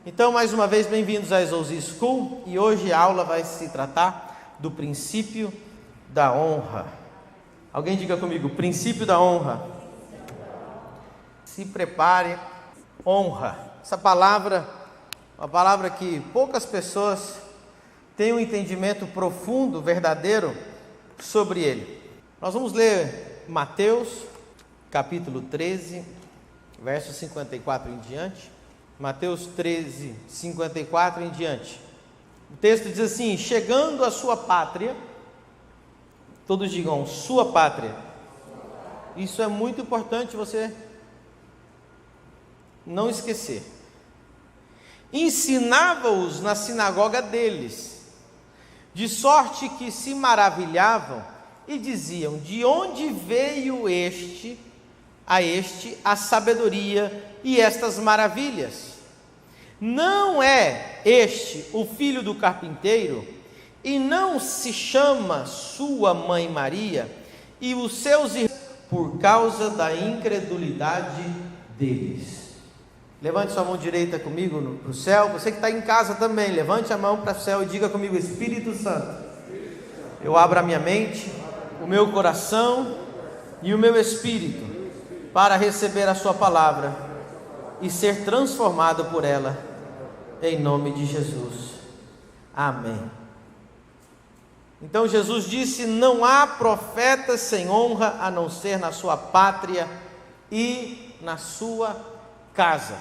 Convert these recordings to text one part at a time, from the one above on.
Então, mais uma vez, bem-vindos à Exousia School, e hoje a aula vai se tratar do princípio da honra. Alguém diga comigo, princípio da honra. Se prepare, honra. Essa palavra, uma palavra que poucas pessoas têm um entendimento profundo, verdadeiro sobre ele. Nós vamos ler Mateus, capítulo 13, versos 54 em diante. Mateus 13, 54 em diante. O texto diz assim: chegando à sua pátria, todos digam, sua pátria. Isso é muito importante você não esquecer. Ensinava-os na sinagoga deles, de sorte que se maravilhavam e diziam: de onde veio a sabedoria e estas maravilhas? Não é este o filho do carpinteiro? E não se chama sua mãe Maria? E os seus irmãos, por causa da incredulidade deles. Levante sua mão direita comigo para o céu. Você que está em casa também, levante a mão para o céu e diga comigo: Espírito Santo, eu abro a minha mente, o meu coração e o meu espírito para receber a sua palavra e ser transformado por ela, em nome de Jesus, amém. Então Jesus disse: não há profeta sem honra, a não ser na sua pátria e na sua casa.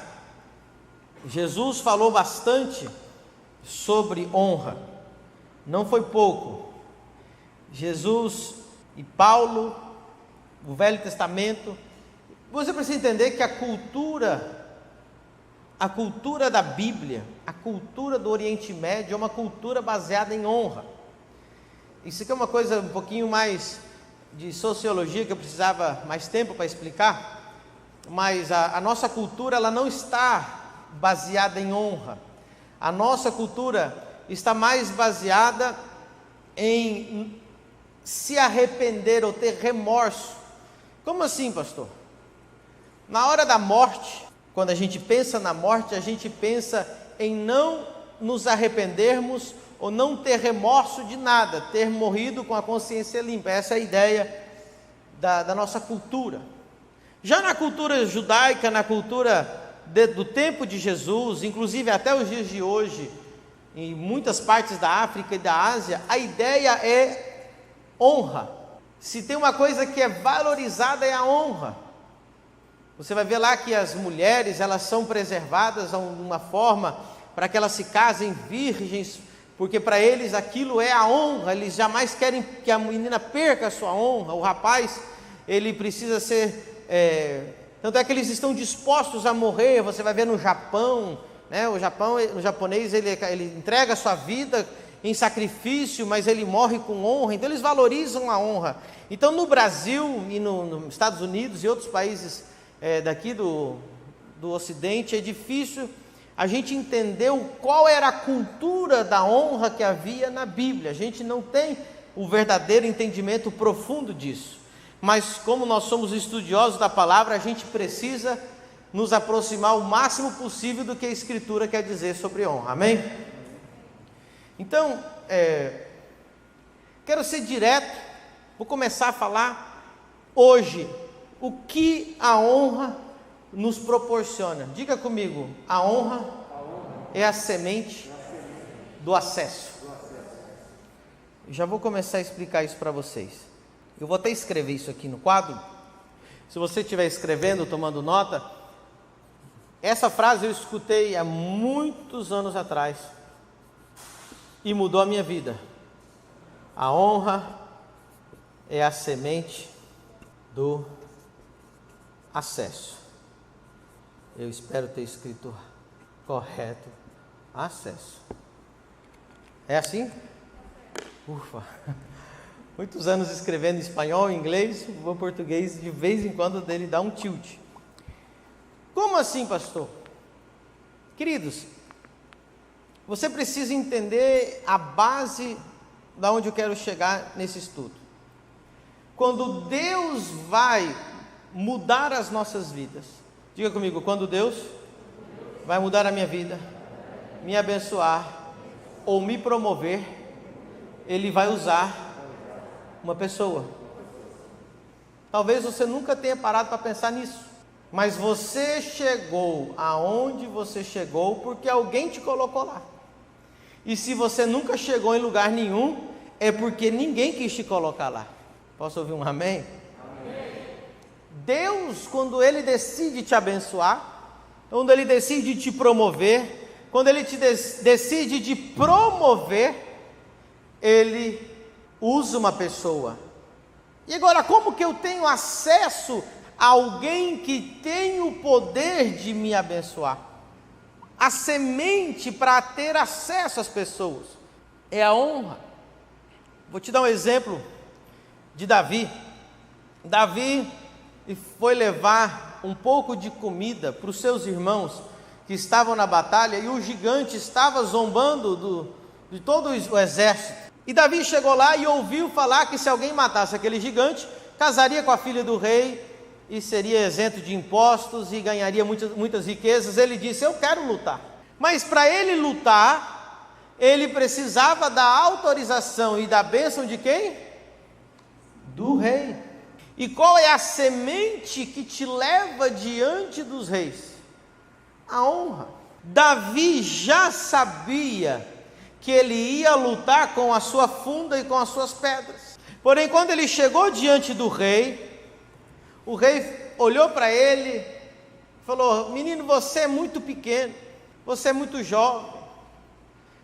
Jesus falou bastante sobre honra, não foi pouco. Jesus e Paulo, o Velho Testamento, você precisa entender que a cultura da Bíblia, a cultura do Oriente Médio é uma cultura baseada em honra. Isso aqui é uma coisa um pouquinho mais de sociologia, que eu precisava mais tempo para explicar, mas a nossa cultura, ela não está baseada em honra. A nossa cultura está mais baseada em se arrepender ou ter remorso. Como assim, pastor? Na hora da morte, quando a gente pensa na morte, a gente pensa em não nos arrependermos ou não ter remorso de nada, ter morrido com a consciência limpa. Essa é a ideia da nossa cultura. Já na cultura judaica, na cultura do tempo de Jesus, inclusive até os dias de hoje, em muitas partes da África e da Ásia, a ideia é honra. Se tem uma coisa que é valorizada, é a honra. Você vai ver lá que as mulheres, elas são preservadas de uma forma para que elas se casem virgens, porque para eles aquilo é a honra. Eles jamais querem que a menina perca a sua honra. O rapaz, ele precisa ser... tanto é que eles estão dispostos a morrer. Você vai ver no Japão, né? O japonês, ele entrega a sua vida em sacrifício, mas ele morre com honra. Então eles valorizam a honra. Então no Brasil e nos Estados Unidos e outros países daqui do Ocidente, é difícil a gente entender qual era a cultura da honra que havia na Bíblia. A gente não tem o verdadeiro entendimento profundo disso, mas como nós somos estudiosos da palavra, a gente precisa nos aproximar o máximo possível do que a Escritura quer dizer sobre honra, amém? Então, quero ser direto, vou começar a falar hoje o que a honra nos proporciona. Diga comigo, a honra é a semente do acesso. Eu já vou começar a explicar isso para vocês. Eu vou até escrever isso aqui no quadro. Se você estiver escrevendo, tomando nota, essa frase eu escutei há muitos anos atrás e mudou a minha vida. A honra é a semente do acesso. Eu espero ter escrito correto, acesso. É assim? Ufa! Muitos anos escrevendo em espanhol, em inglês, o português de vez em quando dele dá um tilt. Como assim, pastor? Queridos, você precisa entender a base da onde eu quero chegar nesse estudo. Quando Deus vai mudar as nossas vidas, diga comigo, quando Deus vai mudar a minha vida, me abençoar ou me promover, Ele vai usar uma pessoa. Talvez você nunca tenha parado para pensar nisso, mas você chegou aonde você chegou porque alguém te colocou lá. E se você nunca chegou em lugar nenhum, é porque ninguém quis te colocar lá. Posso ouvir um amém? Amém. Deus, quando Ele decide te abençoar, quando Ele decide te promover, quando Ele te decide te promover, Ele usa uma pessoa. E agora, como que eu tenho acesso a alguém que tem o poder de me abençoar? A semente para ter acesso às pessoas é a honra. Vou te dar um exemplo de Davi. Davi foi levar um pouco de comida para os seus irmãos que estavam na batalha, e o gigante estava zombando de todo o exército. E Davi chegou lá e ouviu falar que se alguém matasse aquele gigante, casaria com a filha do rei e seria isento de impostos e ganharia muitas riquezas. Ele disse: eu quero lutar. Mas para ele lutar, ele precisava da autorização e da bênção de quem? Do rei. E qual é a semente que te leva diante dos reis? A honra. Davi já sabia que ele ia lutar com a sua funda e com as suas pedras. Porém, quando ele chegou diante do rei, o rei olhou para ele e falou: menino, você é muito pequeno, você é muito jovem,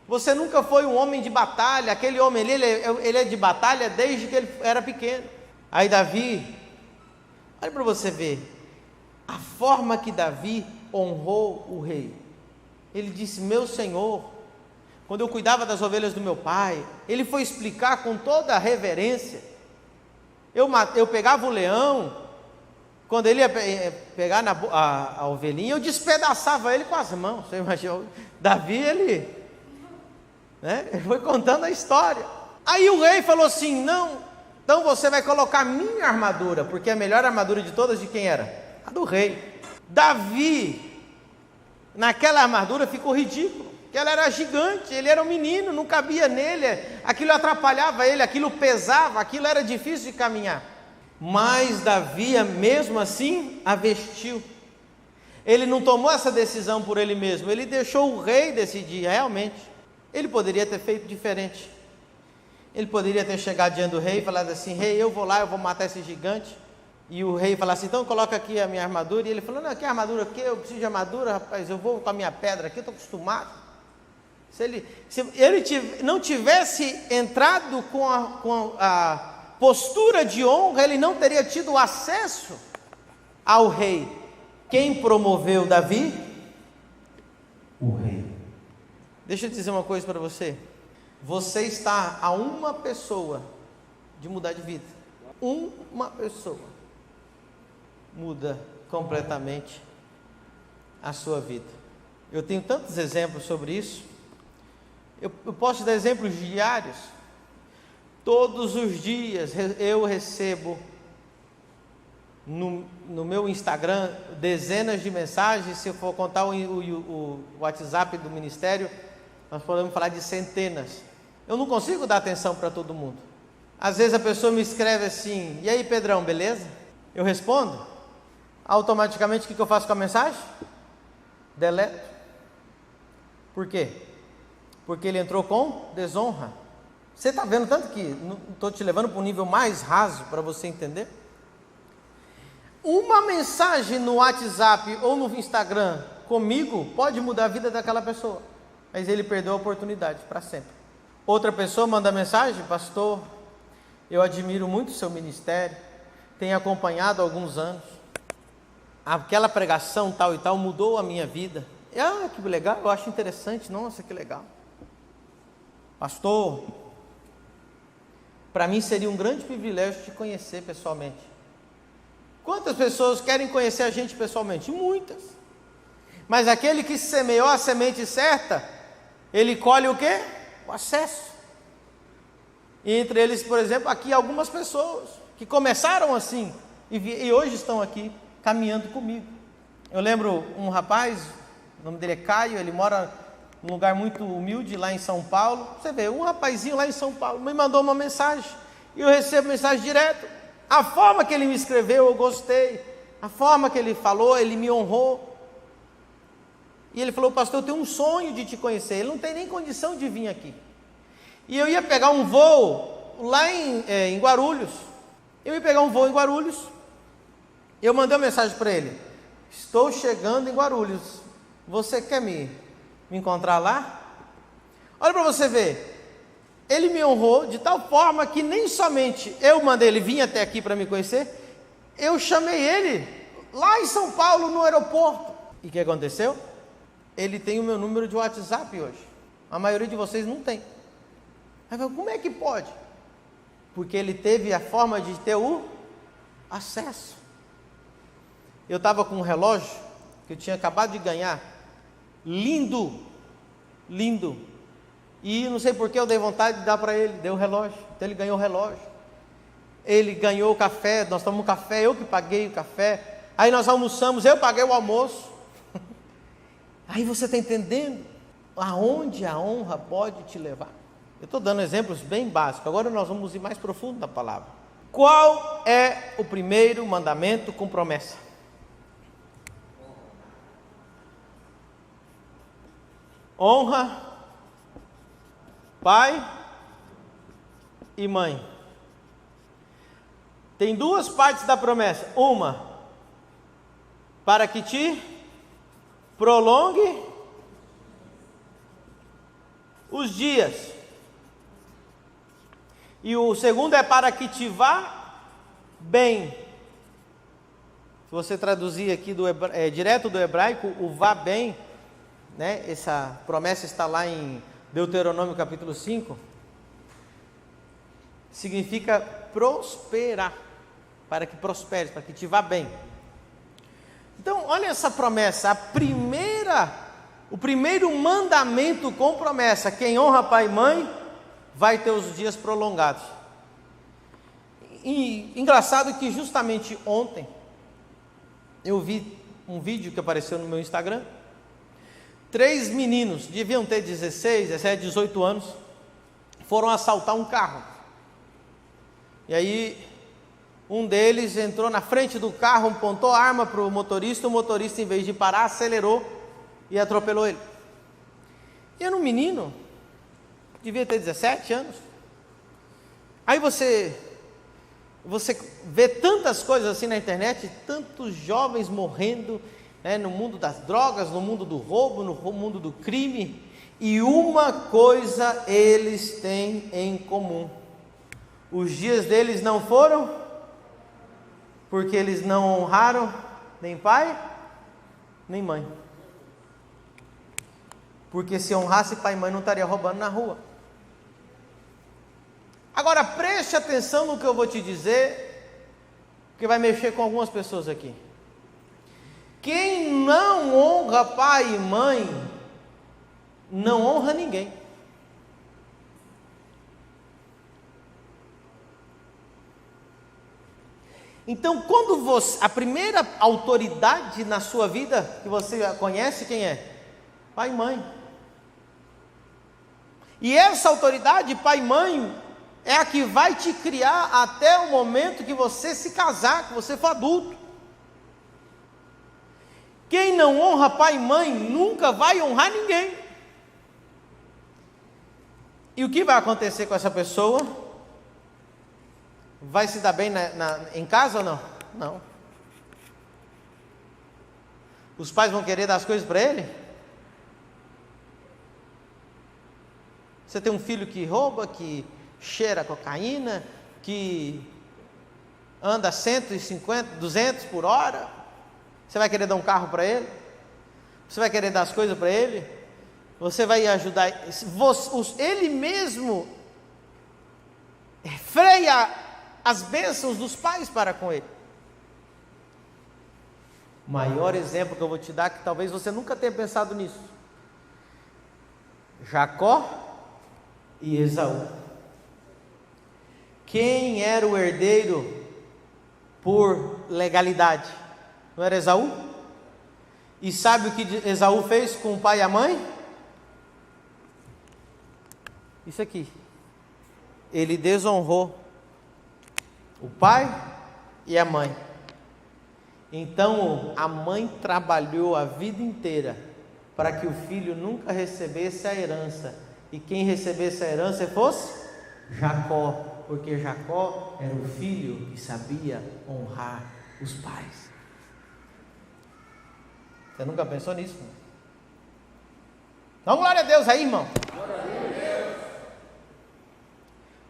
você nunca foi um homem de batalha. Aquele homem ali, ele é de batalha desde que ele era pequeno. Aí Davi, olha para você ver, a forma que Davi honrou o rei. Ele disse: meu senhor, quando eu cuidava das ovelhas do meu pai, ele foi explicar com toda a reverência. Eu pegava o leão, quando ele ia pegar a ovelhinha, eu despedaçava ele com as mãos. Você imagina, Davi, ele foi contando a história. Aí o rei falou assim: não, então você vai colocar a minha armadura, porque a melhor armadura de todas de quem era? A do rei. Davi, naquela armadura ficou ridículo, porque ela era gigante, ele era um menino, não cabia nele, aquilo atrapalhava ele, aquilo pesava, aquilo era difícil de caminhar. Mas Davi, mesmo assim, a vestiu. Ele não tomou essa decisão por ele mesmo, ele deixou o rei decidir. Realmente, ele poderia ter feito diferente. Ele poderia ter chegado diante do rei e falado assim: rei, eu vou lá, eu vou matar esse gigante. E o rei falasse: então coloca aqui a minha armadura. E ele falou: não, que armadura o quê? Eu preciso de armadura, rapaz, eu vou com a minha pedra aqui, eu estou acostumado. Se ele não tivesse entrado com a postura de honra, ele não teria tido acesso ao rei. Quem promoveu Davi? O rei. Deixa eu dizer uma coisa para você. Você está a uma pessoa de mudar de vida. Uma pessoa muda completamente a sua vida. Eu tenho tantos exemplos sobre isso. Eu posso dar exemplos diários. Todos os dias eu recebo no meu Instagram dezenas de mensagens. Se eu for contar o WhatsApp do ministério, nós podemos falar de centenas. Eu não consigo dar atenção para todo mundo. Às vezes a pessoa me escreve assim: e aí, Pedrão, beleza? Eu respondo. Automaticamente, o que eu faço com a mensagem? Deleto. Por quê? Porque ele entrou com desonra. Você está vendo tanto que estou te levando para um nível mais raso para você entender? Uma mensagem no WhatsApp ou no Instagram comigo pode mudar a vida daquela pessoa, mas ele perdeu a oportunidade para sempre. Outra pessoa manda mensagem: pastor, eu admiro muito o seu ministério, tenho acompanhado há alguns anos, aquela pregação tal e tal mudou a minha vida. Que legal, eu acho interessante, nossa, que legal. Pastor, para mim seria um grande privilégio te conhecer pessoalmente. Quantas pessoas querem conhecer a gente pessoalmente? Muitas. Mas aquele que semeou a semente certa, ele colhe o quê? O acesso. E entre eles, por exemplo, aqui algumas pessoas que começaram assim e hoje estão aqui caminhando comigo. Eu lembro um rapaz, o nome dele é Caio, ele mora um lugar muito humilde lá em São Paulo. Você vê, um rapazinho lá em São Paulo me mandou uma mensagem, e eu recebo mensagem direto. A forma que ele me escreveu, eu gostei. A forma que ele falou, ele me honrou. E ele falou: pastor, eu tenho um sonho de te conhecer. Ele não tem nem condição de vir aqui. E eu ia pegar um voo lá em Guarulhos. Eu ia pegar um voo em Guarulhos. Eu mandei uma mensagem para ele: estou chegando em Guarulhos. Você quer me encontrar lá? Olha para você ver. Ele me honrou de tal forma que nem somente eu mandei ele vir até aqui para me conhecer, eu chamei ele lá em São Paulo, no aeroporto. E o que aconteceu? Ele tem o meu número de WhatsApp hoje. A maioria de vocês não tem. Aí eu falo: como é que pode? Porque ele teve a forma de ter o acesso. Eu estava com um relógio que eu tinha acabado de ganhar, lindo, lindo. E não sei porque eu dei vontade de dar para ele, deu o relógio. Então ele ganhou o relógio. Ele ganhou o café, nós tomamos um café, eu que paguei o café. Aí nós almoçamos, eu paguei o almoço. Aí você está entendendo aonde a honra pode te levar? Eu estou dando exemplos bem básicos, agora nós vamos ir mais profundo na palavra. Qual é o primeiro mandamento com promessa? Honra pai e mãe. Tem duas partes da promessa. Uma, para que te prolongue os dias. E o segundo é para que te vá bem. Se você traduzir aqui direto do hebraico, o vá bem, né? Essa promessa está lá em Deuteronômio capítulo 5. Significa prosperar, para que prosperes, para que te vá bem. Então, olha essa promessa, o primeiro mandamento com promessa: quem honra pai e mãe vai ter os dias prolongados. E engraçado que justamente ontem eu vi um vídeo que apareceu no meu Instagram. 3 meninos, deviam ter 16, 17, 18 anos, foram assaltar um carro. E aí um deles entrou na frente do carro, apontou a arma para o motorista, em vez de parar, acelerou e atropelou ele. E era um menino, devia ter 17 anos. Aí você vê tantas coisas assim na internet, tantos jovens morrendo, né, no mundo das drogas, no mundo do roubo, no mundo do crime, e uma coisa eles têm em comum: os dias deles não foram, porque eles não honraram nem pai, nem mãe. Porque se honrasse pai e mãe, não estaria roubando na rua. Agora preste atenção no que eu vou te dizer, porque vai mexer com algumas pessoas aqui. Quem não honra pai e mãe, não honra ninguém. Então, quando a primeira autoridade na sua vida que você conhece, quem é? Pai e mãe. E essa autoridade, pai e mãe, é a que vai te criar até o momento que você se casar, que você for adulto. Quem não honra pai e mãe nunca vai honrar ninguém. E o que vai acontecer com essa pessoa? Vai se dar bem em casa ou não? Não. Os pais vão querer dar as coisas para ele? Você tem um filho que rouba, que cheira cocaína, que anda 150, 200 por hora? Você vai querer dar um carro para ele? Você vai querer dar as coisas para ele? Você vai ajudar? Ele mesmo freia as bênçãos dos pais para com ele. O maior exemplo que eu vou te dar, que talvez você nunca tenha pensado nisso: Jacó e Esaú. Quem era o herdeiro por legalidade? Não era Esaú? E sabe o que Esaú fez com o pai e a mãe? Isso aqui. Ele desonrou o pai e a mãe. Então a mãe trabalhou a vida inteira para que o filho nunca recebesse a herança, e quem recebesse a herança fosse Jacó, porque Jacó era o filho que sabia honrar os pais. Você nunca pensou nisso? Então glória a Deus aí, irmão. Glória a Deus.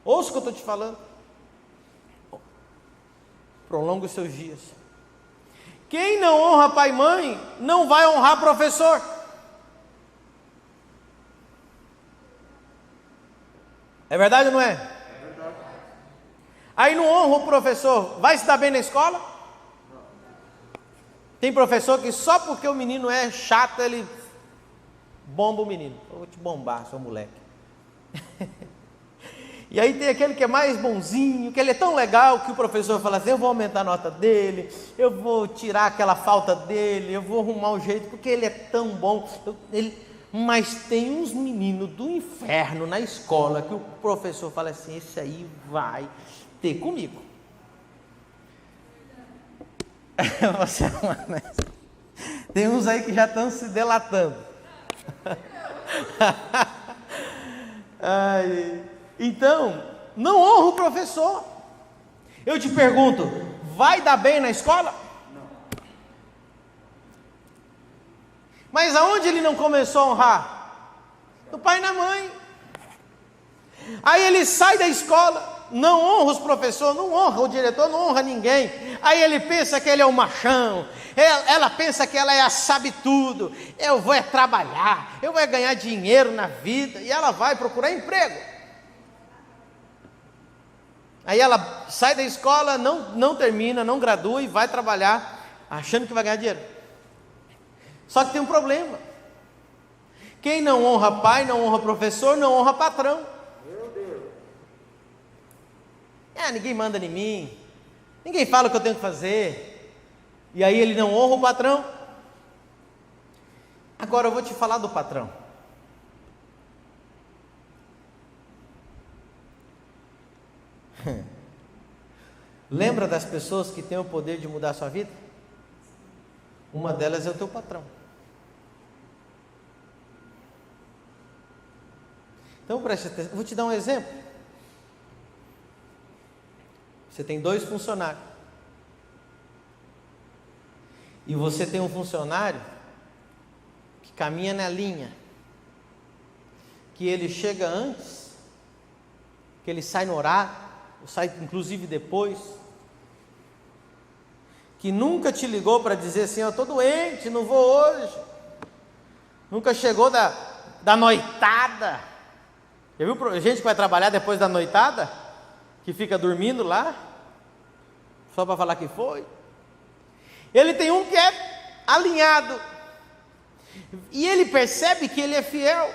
Ouça o que eu estou te falando. Prolonga os seus dias. Quem não honra pai e mãe, não vai honrar professor. É verdade ou não é? É verdade. Aí não honra o professor, vai se dar bem na escola? Não. Tem professor que só porque o menino é chato, ele bomba o menino. Eu vou te bombar, seu moleque. E aí tem aquele que é mais bonzinho, que ele é tão legal que o professor fala assim: eu vou aumentar a nota dele, eu vou tirar aquela falta dele, eu vou arrumar o jeito, porque ele é tão bom. Mas tem uns meninos do inferno na escola que o professor fala assim: esse aí vai ter comigo. Você é uma, né? Tem uns aí que já estão se delatando. Então, não honra o professor. Eu te pergunto, vai dar bem na escola? Não. Mas aonde ele não começou a honrar? No pai e na mãe. Aí ele sai da escola, não honra os professores, não honra o diretor, não honra ninguém. Aí ele pensa que ele é o machão, ela pensa que ela é a sabe tudo. Eu vou trabalhar, eu vou ganhar dinheiro na vida, e ela vai procurar emprego. Aí ela sai da escola, não termina, não gradua e vai trabalhar, achando que vai ganhar dinheiro. Só que tem um problema. Quem não honra pai, não honra professor, não honra patrão. Meu Deus. Ninguém manda em mim, ninguém fala o que eu tenho que fazer. E aí ele não honra o patrão. Agora eu vou te falar do patrão. Lembra das pessoas que têm o poder de mudar a sua vida? Uma delas é o teu patrão. Então preste atenção, vou te dar um exemplo. Você tem 2 funcionários. E você tem um funcionário que caminha na linha, que ele chega antes, que ele sai no horário, sai inclusive depois, que nunca te ligou para dizer assim: eu estou doente, não vou hoje. Nunca chegou da noitada. Já viu gente que vai trabalhar depois da noitada? Que fica dormindo lá, só para falar que foi. Ele tem um que é alinhado, e ele percebe que ele é fiel,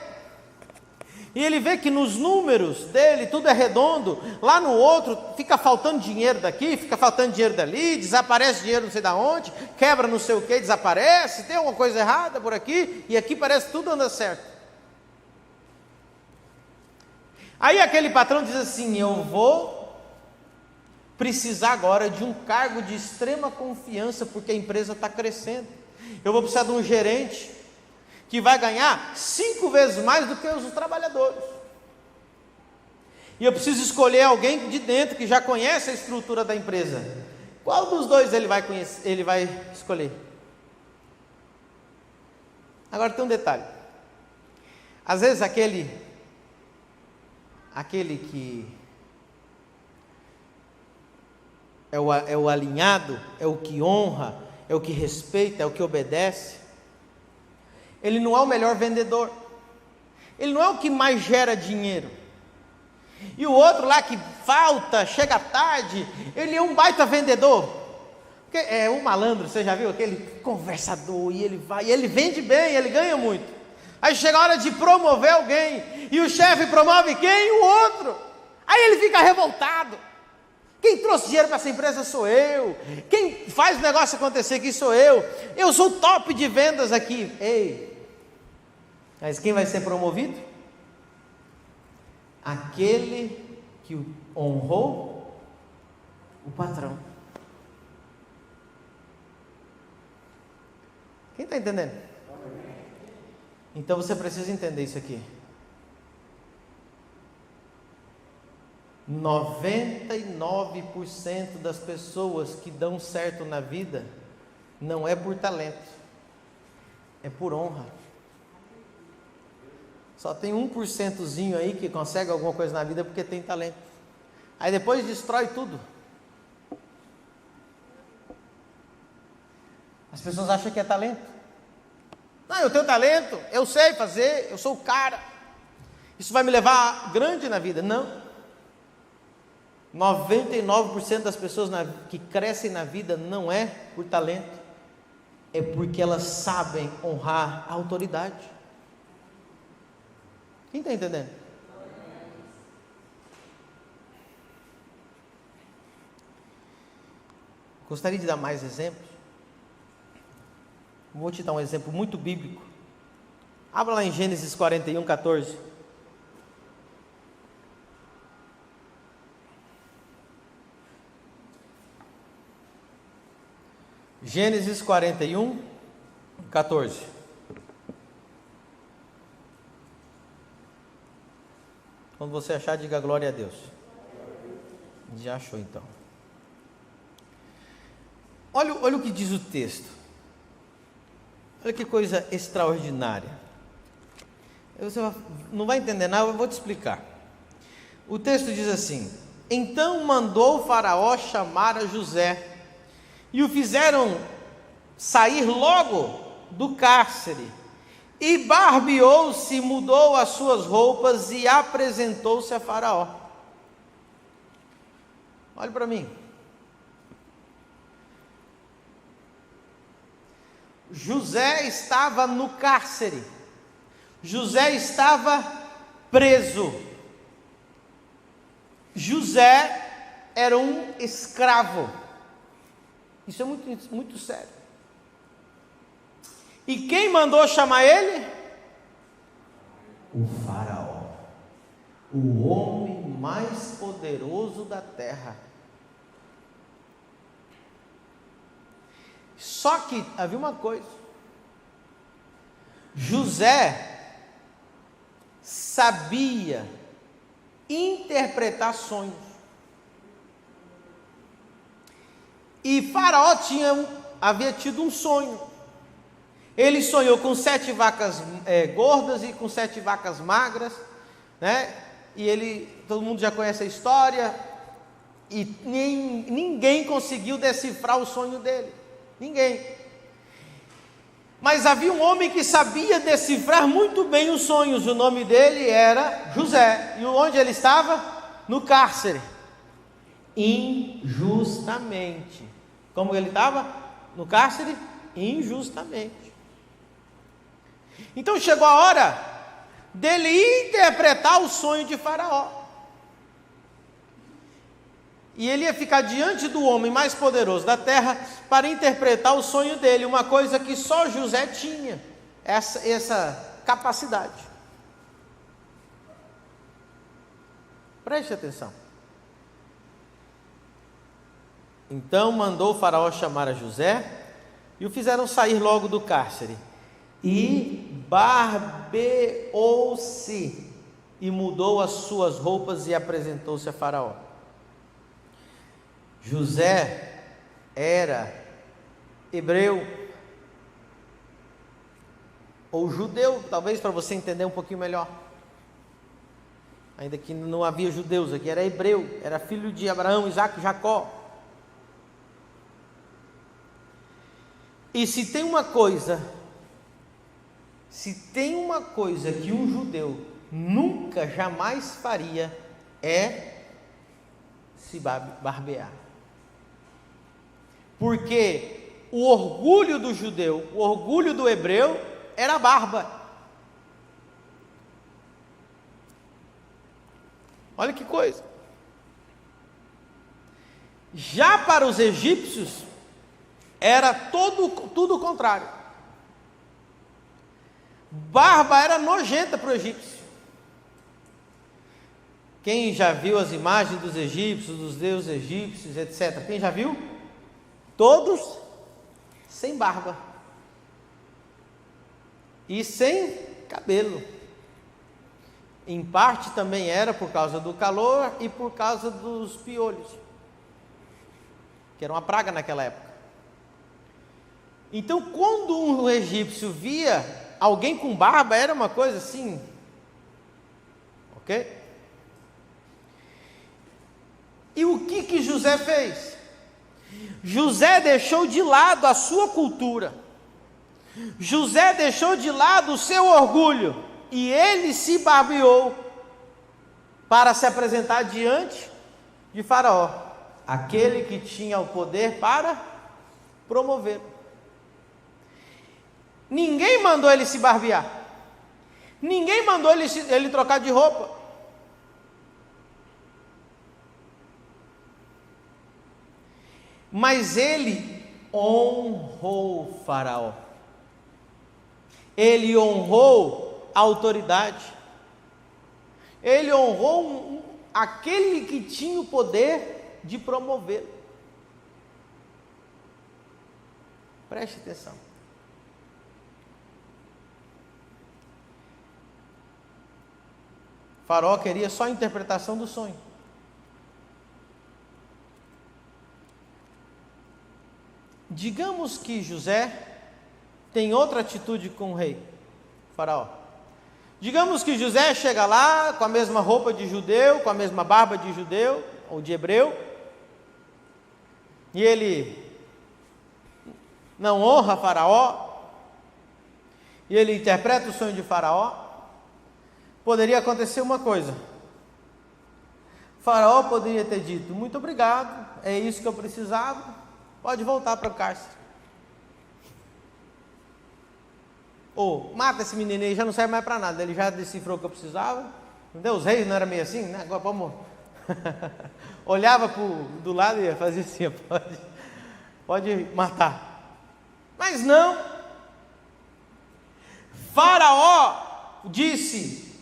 e ele vê que nos números dele tudo é redondo, lá no outro fica faltando dinheiro daqui, fica faltando dinheiro dali, desaparece dinheiro não sei da onde, quebra não sei o que, desaparece, tem alguma coisa errada por aqui, e aqui parece que tudo anda certo. Aí aquele patrão diz assim: eu vou precisar agora de um cargo de extrema confiança, porque a empresa está crescendo. Eu vou precisar de um gerente que vai ganhar 5 vezes mais do que os trabalhadores. E eu preciso escolher alguém de dentro que já conhece a estrutura da empresa. Qual dos 2 ele vai escolher? Agora tem um detalhe. Às vezes aquele que é o alinhado, é o que honra, é o que respeita, é o que obedece, ele não é o melhor vendedor, ele não é o que mais gera dinheiro. E o outro lá que falta, chega tarde, ele é um baita vendedor. É um malandro, você já viu aquele conversador, e ele vai, e ele vende bem, ele ganha muito. Aí chega a hora de promover alguém, e o chefe promove quem? O outro. Aí ele fica revoltado. Quem trouxe dinheiro para essa empresa sou eu. Quem faz o negócio acontecer aqui sou eu. Eu sou o top de vendas aqui. Ei, mas quem vai ser promovido? Aquele que honrou o patrão. Quem está entendendo? Então você precisa entender isso aqui. 99% das pessoas que dão certo na vida não é por talento, é por honra. Só tem 1%zinho aí que consegue alguma coisa na vida porque tem talento. Aí depois destrói tudo. As pessoas acham que é talento. Não, eu tenho talento, eu sei fazer, eu sou o cara. Isso vai me levar grande na vida. Não. 99% das pessoas que crescem na vida não é por talento, é porque elas sabem honrar a autoridade. Quem está entendendo? Gostaria de dar mais exemplos. Vou te dar um exemplo muito bíblico. Abra lá em Gênesis 41, 14. Gênesis 41, 14. Quando você achar, diga glória a Deus. Já achou então. Olha o que diz o texto. Olha que coisa extraordinária. Você não vai entender nada, eu vou te explicar. O texto diz assim: então mandou o Faraó chamar a José, e o fizeram sair logo do cárcere, e barbeou-se, mudou as suas roupas e apresentou-se a Faraó. Olhe para mim. José estava no cárcere. José estava preso. José era um escravo. Isso é muito, muito sério. E quem mandou chamar ele? O Faraó, o homem mais poderoso da terra. Só que havia uma coisa: José sabia interpretar sonhos. E Faraó havia tido um sonho. Ele sonhou com 7 vacas gordas e com 7 vacas magras, né? E todo mundo já conhece a história. E ninguém conseguiu decifrar o sonho dele. Ninguém. Mas havia um homem que sabia decifrar muito bem os sonhos. O nome dele era José. E onde ele estava? No cárcere. Injustamente. Como ele estava? No cárcere? Injustamente. Então chegou a hora dele interpretar o sonho de Faraó. E ele ia ficar diante do homem mais poderoso da terra para interpretar o sonho dele, uma coisa que só José tinha, essa capacidade. Preste atenção. Então mandou o Faraó chamar a José e o fizeram sair logo do cárcere. E barbeou-se e mudou as suas roupas e apresentou-se a Faraó. José era hebreu, ou judeu, talvez para você entender um pouquinho melhor. Ainda que não havia judeus aqui, era hebreu, era filho de Abraão, Isaac e Jacó. E se tem uma coisa que um judeu nunca, jamais faria, é se barbear. Porque o orgulho do judeu, o orgulho do hebreu, era a barba. Olha que coisa. Já para os egípcios, era tudo o contrário. Barba era nojenta para o egípcio. Quem já viu as imagens dos egípcios, dos deuses egípcios, etc.? Quem já viu? Todos sem barba e sem cabelo. Em parte também era por causa do calor e por causa dos piolhos, que era uma praga naquela época. Então, quando um egípcio via alguém com barba, era uma coisa assim, ok? E o que José fez? José deixou de lado a sua cultura, José deixou de lado o seu orgulho, e ele se barbeou para se apresentar diante de Faraó, aquele que tinha o poder para promover. Ninguém mandou ele se barbear, ninguém mandou ele trocar de roupa. Mas ele honrou Faraó, ele honrou a autoridade, ele honrou aquele que tinha o poder de promovê-lo. Preste atenção. Faraó queria só a interpretação do sonho. Digamos que José tem outra atitude com o rei Faraó. Digamos que José chega lá com a mesma roupa de judeu, com a mesma barba de judeu ou de hebreu, e ele não honra Faraó, e ele interpreta o sonho de Faraó. Poderia acontecer uma coisa: Faraó poderia ter dito, muito obrigado, é isso que eu precisava, pode voltar para o cárcere. Ou, mata esse menino aí, já não serve mais para nada, ele já decifrou o que eu precisava, entendeu? Os reis não era meio assim, né? Agora vamos... Olhava do lado e fazia assim, pode matar. Mas não, Faraó disse,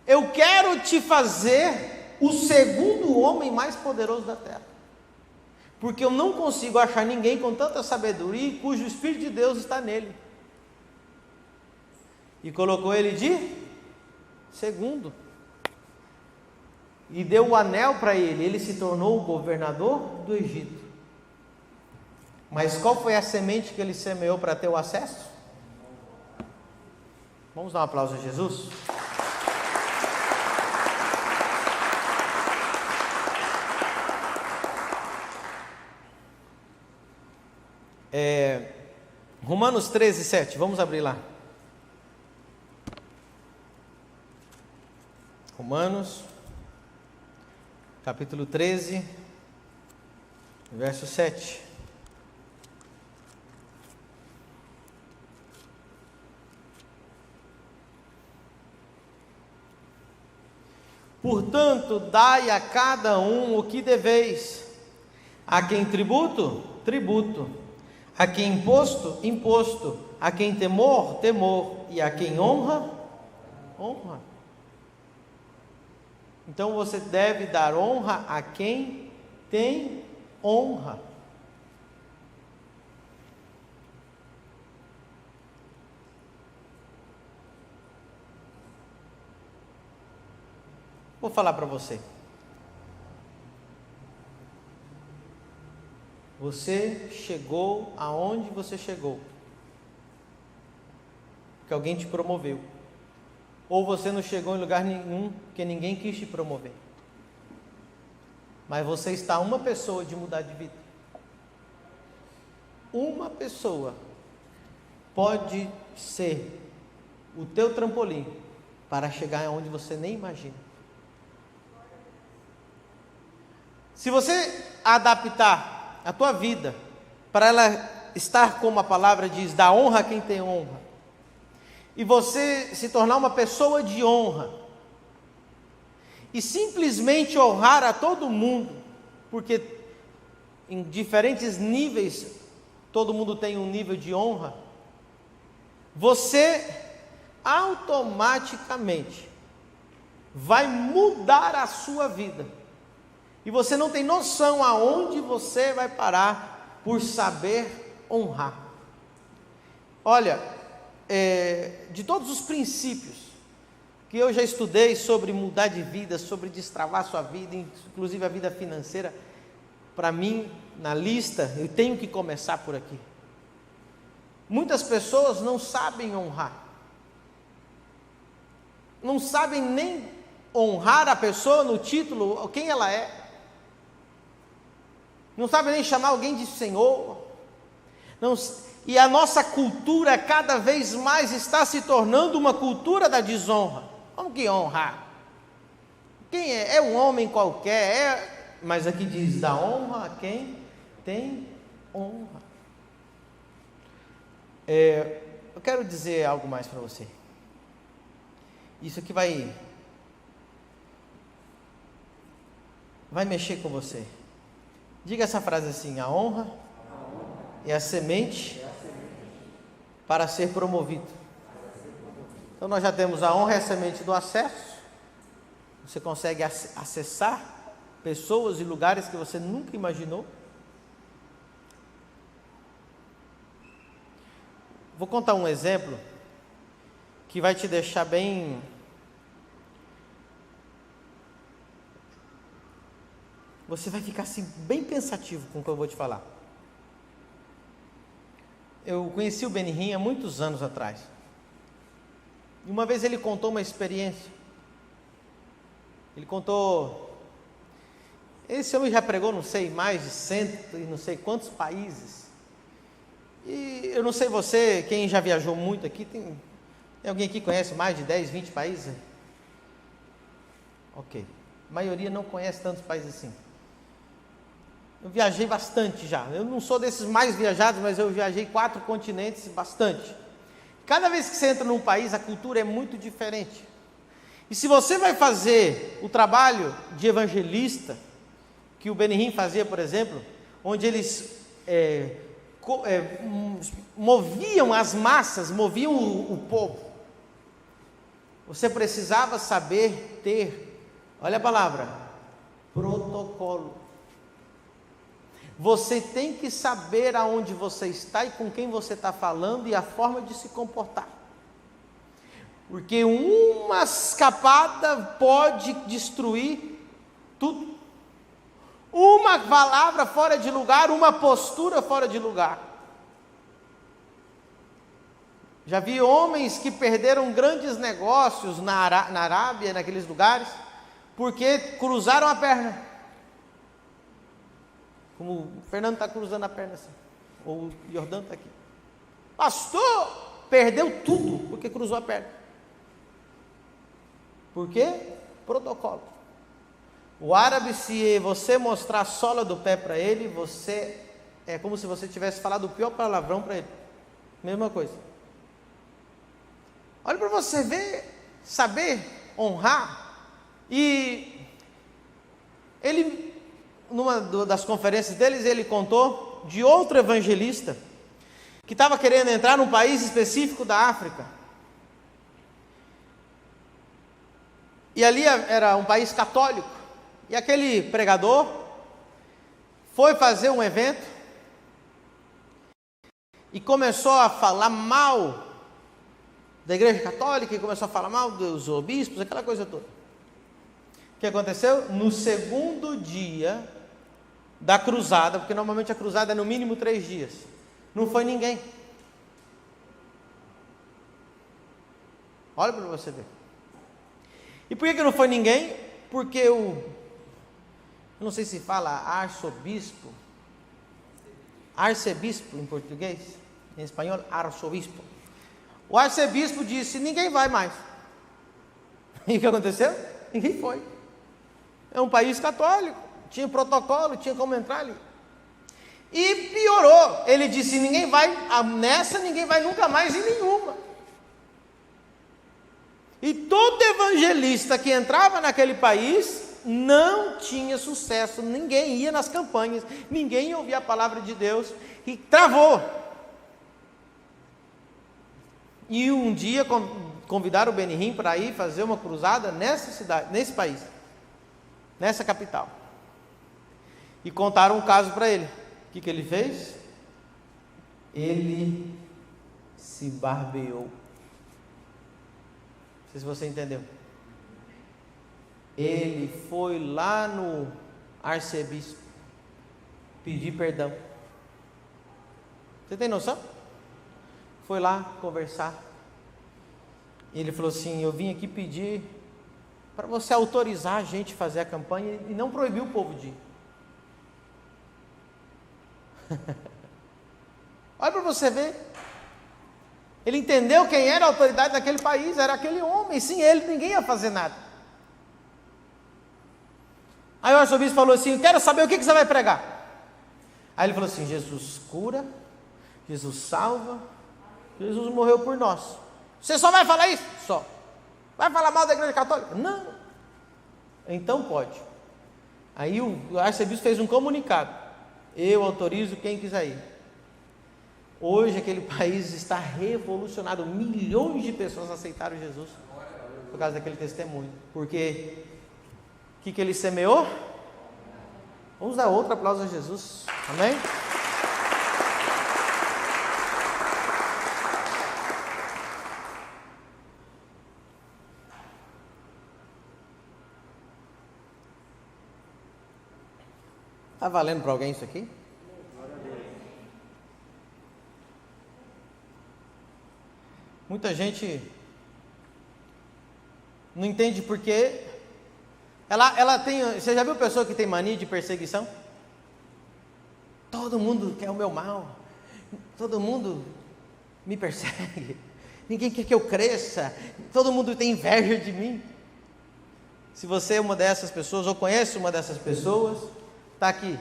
eu quero te fazer o segundo homem mais poderoso da terra, porque eu não consigo achar ninguém com tanta sabedoria e cujo Espírito de Deus está nele. E colocou ele de segundo, e deu o anel para ele, ele se tornou o governador do Egito. Mas qual foi a semente que ele semeou para ter o acesso? Vamos dar um aplauso a Jesus? Romanos 13, 7, vamos abrir lá. Romanos, capítulo 13, verso 7. Portanto, dai a cada um o que deveis, a quem tributo, tributo, a quem imposto, imposto, a quem temor, temor, e a quem honra, honra. Então você deve dar honra a quem tem honra. Vou falar para você. Você chegou aonde você chegou, porque alguém te promoveu. Ou você não chegou em lugar nenhum, porque ninguém quis te promover. Mas você está a uma pessoa de mudar de vida. Uma pessoa pode ser o teu trampolim para chegar aonde você nem imagina. Se você adaptar a tua vida para ela estar como a palavra diz, dar honra a quem tem honra, e você se tornar uma pessoa de honra, e simplesmente honrar a todo mundo, porque em diferentes níveis, todo mundo tem um nível de honra, você automaticamente vai mudar a sua vida. E você não tem noção aonde você vai parar por saber honrar. Olha, de todos os princípios que eu já estudei sobre mudar de vida, sobre destravar sua vida, inclusive a vida financeira, para mim, na lista, eu tenho que começar por aqui. Muitas pessoas não sabem honrar. Não sabem nem honrar a pessoa no título, quem ela é. Não sabem nem chamar alguém de Senhor. E a nossa cultura cada vez mais está se tornando uma cultura da desonra. Como que honrar? Quem é? É um homem qualquer, mas aqui diz, dá honra a quem tem honra. Eu quero dizer algo mais para você. Isso aqui vai mexer com você. Diga essa frase assim: a honra é a semente para ser promovido. Então nós já temos a honra é a semente do acesso. Você consegue acessar pessoas e lugares que você nunca imaginou. Vou contar um exemplo que vai te deixar bem... Você vai ficar assim bem pensativo com o que eu vou te falar. Eu conheci o Benihim há muitos anos atrás. E uma vez ele contou uma experiência. Ele contou... Esse homem já pregou, não sei, mais de 100 e não sei quantos países. E eu não sei você, quem já viajou muito aqui, tem alguém aqui que conhece mais de 10, 20 países? Ok. A maioria não conhece tantos países assim. Eu viajei bastante já. Eu não sou desses mais viajados, mas eu viajei 4 continentes, bastante. Cada vez que você entra num país, a cultura é muito diferente. E se você vai fazer o trabalho de evangelista, que o Benihim fazia, por exemplo, onde eles moviam as massas, moviam o povo, você precisava saber ter, olha a palavra, protocolo. Você tem que saber aonde você está e com quem você está falando e a forma de se comportar. Porque uma escapada pode destruir tudo. Uma palavra fora de lugar, uma postura fora de lugar. Já vi homens que perderam grandes negócios na Arábia, naqueles lugares, porque cruzaram a perna. Como o Fernando está cruzando a perna assim, ou o Jordão está aqui. Pastor, perdeu tudo, porque cruzou a perna. Por quê? Protocolo. O árabe, se você mostrar a sola do pé para ele, é como se você tivesse falado o pior palavrão para ele. Mesma coisa. Olha para você ver, saber honrar. E ele, numa das conferências deles, ele contou de outro evangelista que estava querendo entrar num país específico da África. E ali era um país católico. E aquele pregador foi fazer um evento e começou a falar mal da igreja católica, e começou a falar mal dos obispos, aquela coisa toda. O que aconteceu? No segundo dia da cruzada, porque normalmente a cruzada é no mínimo 3 dias, não foi ninguém. Olha para você ver. E por que não foi ninguém? Porque eu não sei se fala arcebispo em português, em espanhol, arcebispo. O arcebispo disse, ninguém vai mais. E o que aconteceu? Ninguém foi. É um país católico, tinha protocolo, tinha como entrar ali. E piorou, ele disse, ninguém vai nessa, ninguém vai nunca mais em nenhuma. E todo evangelista que entrava naquele país não tinha sucesso, ninguém ia nas campanhas, ninguém ouvia a palavra de Deus, e travou. E um dia convidaram o Benihim para ir fazer uma cruzada nessa cidade, nesse país, nessa capital. E contaram um caso para ele. O que ele fez? Ele se barbeou. Não sei se você entendeu. Ele foi lá no arcebispo pedir perdão. Você tem noção? Foi lá conversar. Ele falou assim: eu vim aqui pedir para você autorizar a gente a fazer a campanha e não proibir o povo de ir. Olha para você ver. Ele entendeu quem era a autoridade daquele país, era aquele homem. Sem ele ninguém ia fazer nada. Aí o arcebispo falou assim: eu quero saber o que você vai pregar. Aí ele falou assim: Jesus cura, Jesus salva, Jesus morreu por nós. Você só vai falar isso? Só. Vai falar mal da igreja católica? Não. Então pode. Aí o arcebispo fez um comunicado: eu autorizo quem quiser ir. Hoje aquele país está revolucionado. Milhões de pessoas aceitaram Jesus por causa daquele testemunho. Porque o que ele semeou? Vamos dar outro aplauso a Jesus. Amém? Está valendo para alguém isso aqui? Muita gente não entende porque ela tem. Você já viu pessoa que tem mania de perseguição? Todo mundo quer o meu mal, todo mundo me persegue, ninguém quer que eu cresça, todo mundo tem inveja de mim. Se você é uma dessas pessoas ou conhece uma dessas pessoas, está aqui.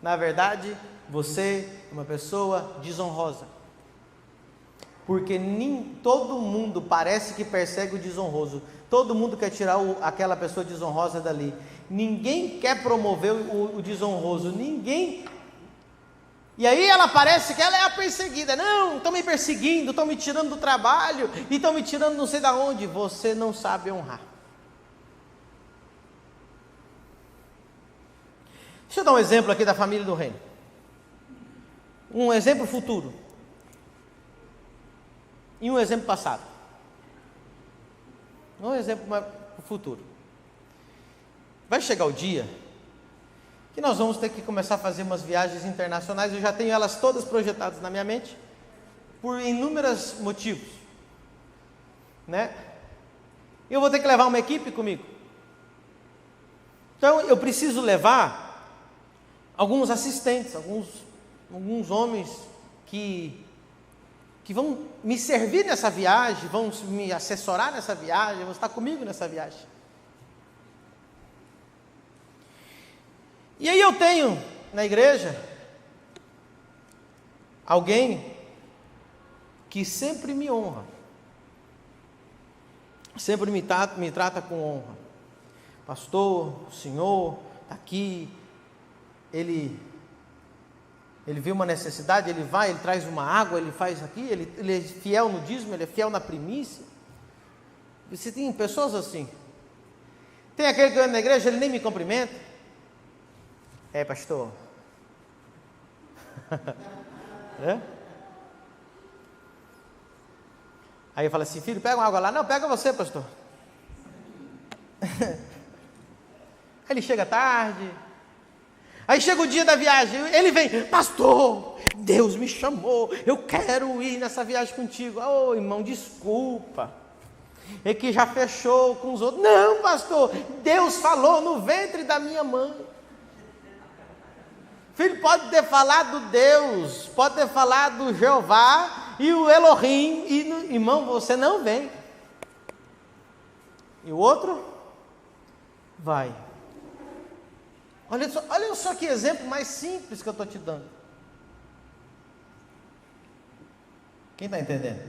Na verdade, você é uma pessoa desonrosa. Porque todo mundo parece que persegue o desonroso. Todo mundo quer tirar aquela pessoa desonrosa dali. Ninguém quer promover o desonroso. Ninguém. E aí ela parece que ela é a perseguida. Não, estão me perseguindo, estão me tirando do trabalho e estão me tirando não sei de onde. Você não sabe honrar. Deixa eu dar um exemplo aqui da família do reino. Um exemplo futuro. E um exemplo passado. Um exemplo futuro. Vai chegar o dia que nós vamos ter que começar a fazer umas viagens internacionais. Eu já tenho elas todas projetadas na minha mente, por inúmeros motivos, né? Eu vou ter que levar uma equipe comigo. Então eu preciso levar alguns assistentes, alguns homens que vão me servir nessa viagem, vão me assessorar nessa viagem, vão estar comigo nessa viagem. E aí eu tenho na igreja alguém que sempre me honra, sempre me trata com honra. Pastor, o senhor está aqui, ele vê uma necessidade, ele vai, ele traz uma água, ele faz aqui, ele é fiel no dízimo, ele é fiel na primícia. Você tem pessoas assim. Tem aquele que anda na igreja, ele nem me cumprimenta. É, pastor. É? Aí eu falo assim: filho, pega uma água lá. Não, pega você, pastor. Aí ele chega tarde. Aí chega o dia da viagem, ele vem: pastor, Deus me chamou, eu quero ir nessa viagem contigo. Ô, irmão, desculpa, é que já fechou com os outros. Não, pastor, Deus falou no ventre da minha mãe. Filho, pode ter falado Deus, pode ter falado Jeová e o Elohim, e irmão, você não vem. E o outro vai. Olha só que exemplo mais simples que eu estou te dando. Quem está entendendo?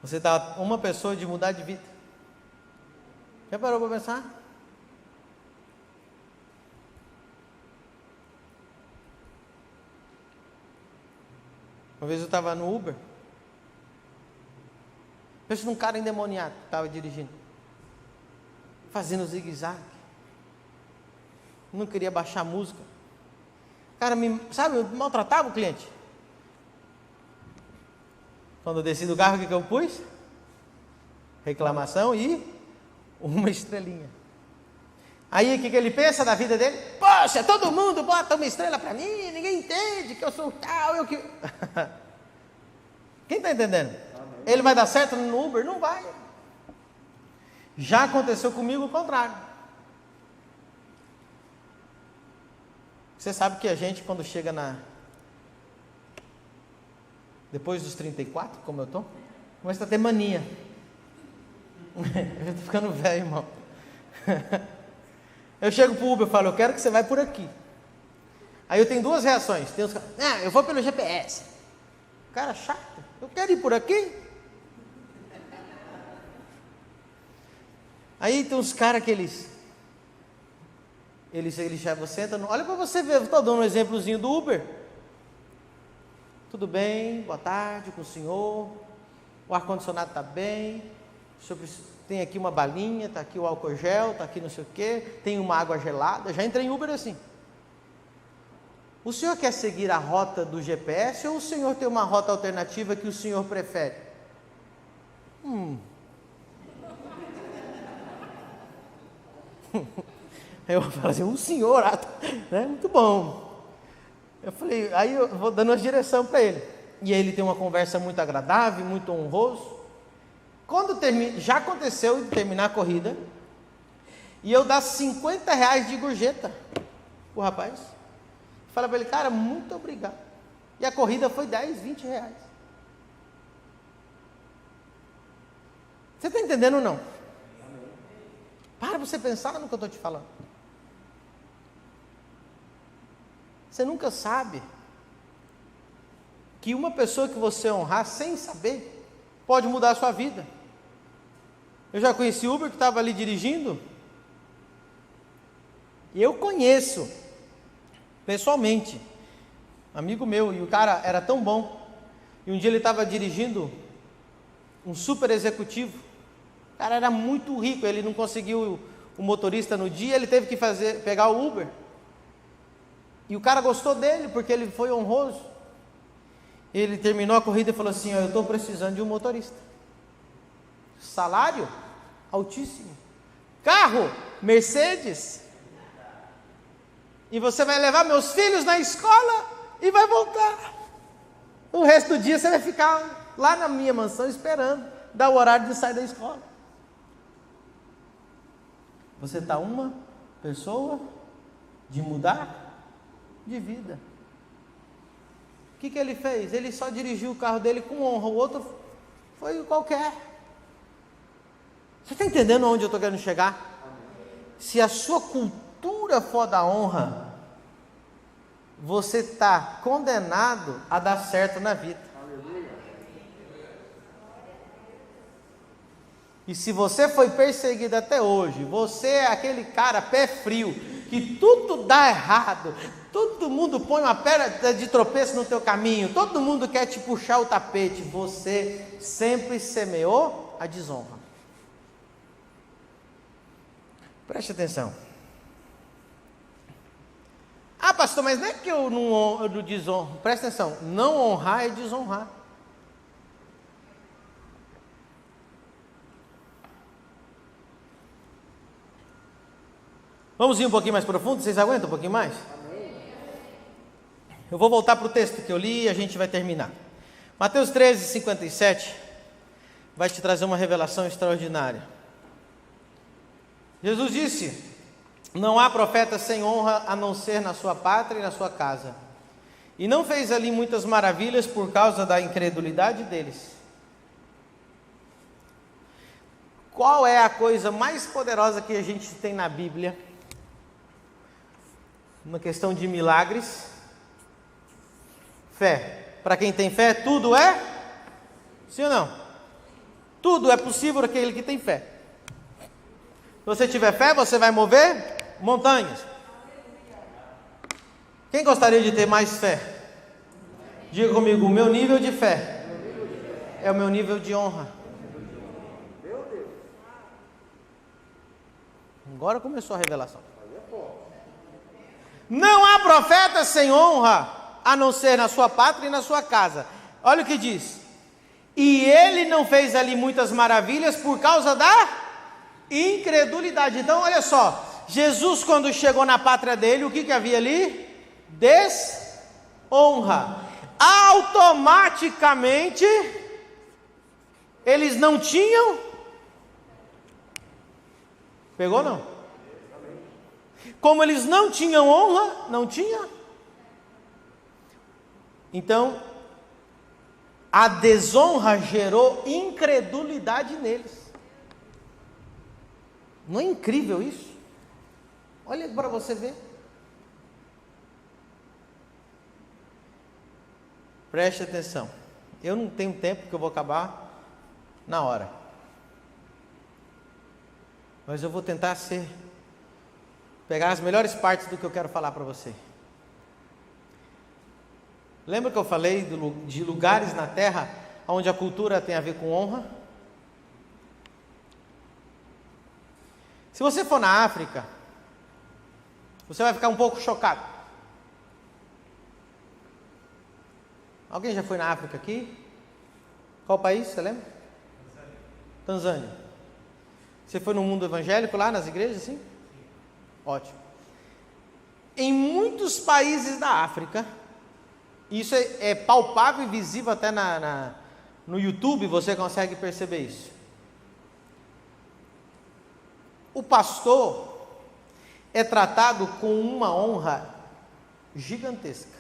Você está uma pessoa de mudar de vida. Já parou para pensar? Uma vez eu estava no Uber, Pensa num cara endemoniado que estava dirigindo, fazendo zigue-zague. Não queria baixar a música. Cara, sabe, maltratava o cliente. Quando eu desci do carro, o que eu pus? Reclamação e uma estrelinha. Aí o que ele pensa da vida dele? Poxa, todo mundo bota uma estrela para mim, ninguém entende que eu sou tal, eu que... Quem está entendendo? Ele vai dar certo no Uber? Não vai. Já aconteceu comigo o contrário. Você sabe que a gente, quando chega depois dos 34, como eu estou, começa a ter mania. Eu já estou ficando velho, irmão. Eu chego para o Uber e falo, eu quero que você vá por aqui. Aí eu tenho duas reações. Tem uns caras, eu vou pelo GPS. Cara chato, eu quero ir por aqui. Aí tem uns caras que eles já você entra, olha para você ver, estou dando um exemplozinho do Uber. Tudo bem, boa tarde com o senhor, o ar-condicionado está bem, o senhor tem aqui uma balinha, está aqui o álcool gel, está aqui não sei o que, tem uma água gelada. Já entrei em Uber assim. O senhor quer seguir a rota do GPS ou o senhor tem uma rota alternativa que o senhor prefere? Eu falo assim, o senhor, né? Muito bom. Eu falei, aí eu vou dando uma direção para ele. E aí ele tem uma conversa muito agradável, muito honroso. Quando já aconteceu de terminar a corrida, e eu dar R$50 de gorjeta pro rapaz. Fala para ele, cara, muito obrigado. E a corrida foi R$10, R$20. Você está entendendo ou não? Para você pensar no que eu estou te falando. Você nunca sabe que uma pessoa que você honrar sem saber pode mudar a sua vida. Eu já conheci Uber que estava ali dirigindo. E eu conheço pessoalmente, amigo meu, e o cara era tão bom. E um dia ele estava dirigindo um super executivo. O cara era muito rico, ele não conseguiu o motorista no dia, ele teve que pegar o Uber. E o cara gostou dele, porque ele foi honroso. Ele terminou a corrida e falou assim, eu estou precisando de um motorista. Salário altíssimo. Carro, Mercedes. E você vai levar meus filhos na escola e vai voltar. O resto do dia você vai ficar lá na minha mansão esperando dar o horário de sair da escola. Você está uma pessoa de mudar de vida. O que ele fez? Ele só dirigiu o carro dele com honra, o outro foi qualquer. Você está entendendo onde eu estou querendo chegar? Se a sua cultura for da honra, você está condenado a dar certo na vida. E se você foi perseguido até hoje, você é aquele cara pé frio, que tudo dá errado, todo mundo põe uma pedra de tropeço no teu caminho, todo mundo quer te puxar o tapete, você sempre semeou a desonra. Preste atenção. Ah, pastor, mas não é que eu não desonro. Presta atenção, não honrar é desonrar. Vamos ir um pouquinho mais profundo? Vocês aguentam um pouquinho mais? Eu vou voltar para o texto que eu li e a gente vai terminar. Mateus 13, 57 vai te trazer uma revelação extraordinária. Jesus disse, não há profeta sem honra a não ser na sua pátria e na sua casa. E não fez ali muitas maravilhas por causa da incredulidade deles. Qual é a coisa mais poderosa que a gente tem na Bíblia? Uma questão de milagres. Fé. Para quem tem fé, tudo é? Sim ou não? Tudo é possível para aquele que tem fé. Se você tiver fé, você vai mover montanhas. Quem gostaria de ter mais fé? Diga comigo, o meu nível de fé é o meu nível de honra. Agora começou a revelação. Não há profeta sem honra, a não ser na sua pátria e na sua casa. Olha o que diz. E ele não fez ali muitas maravilhas por causa da incredulidade. Então olha só, Jesus quando chegou na pátria dele, o que havia ali? Desonra. Automaticamente, eles não tinham. Pegou não? Como eles não tinham honra, não tinha. Então, a desonra gerou incredulidade neles. Não é incrível isso? Olha para você ver. Preste atenção. Eu não tenho tempo, porque eu vou acabar na hora. Mas eu vou tentar pegar as melhores partes do que eu quero falar para você. Lembra que eu falei de lugares na terra onde a cultura tem a ver com honra? Se você for na África, você vai ficar um pouco chocado. Alguém já foi na África aqui? Qual país, você lembra? Tanzânia. Você foi no mundo evangélico lá nas igrejas, sim? Ótimo. Em muitos países da África, isso é palpável e visível até no YouTube, você consegue perceber isso. O pastor é tratado com uma honra gigantesca.